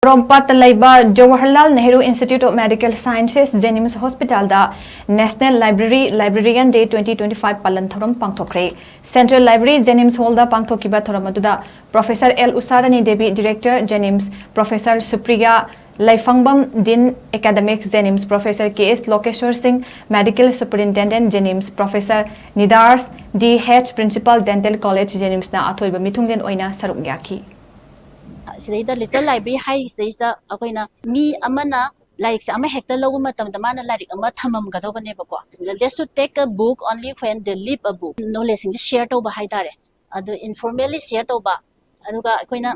POROMPAT LEIBA JAWAHARLAL NEHRU Institute of Medical Sciences Jnims Hospitalda National Library Liberian Day 2025 Pallan Thouram Pangthokhre Central Library Jnims Hospitalda Pangthokiba Thoramatuda Professor L Usarani Devi Director Jnims Professor Supriya Laifangbam Dean Academics Jnims Professor K.S. Lokeshwar Singh Medical Superintendent Jnims Professor Nidars D.H. Principal Dental College Jnims na athoiba mithunglen oina saruk yaki Sida little library high says the Akoina me amana like some hector loguma the man like a matamam gatoba nebako. They should take a book only when they leave a book. No less in the share over haidare. Adu informally share over Aduga Aquina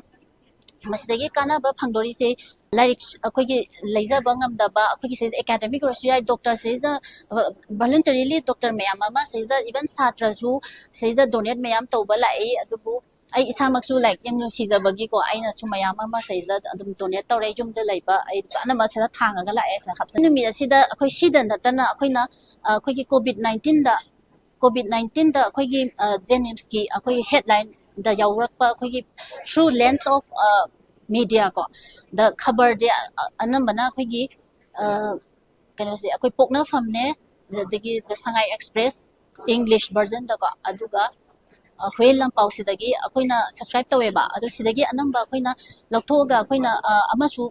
Masdegi Kana Pandori say like a quickie laser bangam daba, quickie says academic or doctor says the voluntarily Dr. Mayamama says that even Satrazu says that donate Mayam Tobala a adubu. I isamaksu like yung sizabagi ko ay na sumayama ma sa isda adum donate tawre yung de LEIBA ay ana ma sida thanga gala ay sa khapsa numi sida akoy sida natana akoy na akoy ki COVID-19 da akoy ki Jnims ki akoy headline da yawrak pa akoy ki through lens of media ko the khabar de anamba na akoy ki kano si akoy pokna famne the Shanghai Express English version da ko aduga Whale lang pau sidagi akoina subscribe taweba adu sidagi anamba akoina loktoga akoina amasu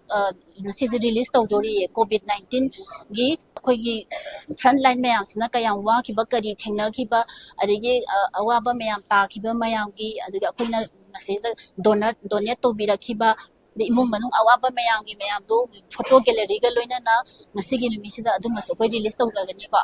nasi release tawdori COVID-19 gi akoigi frontline mayam sina kayam wa ki bakari thengna ki ba adigi awaba mayam ta ki ba mayam gi adigi akoina message donate to birakhiba imong manung awaba mayam gi mayam do photo gallery ga loina na nasi gi numisida adu masu ko release tawjagani ba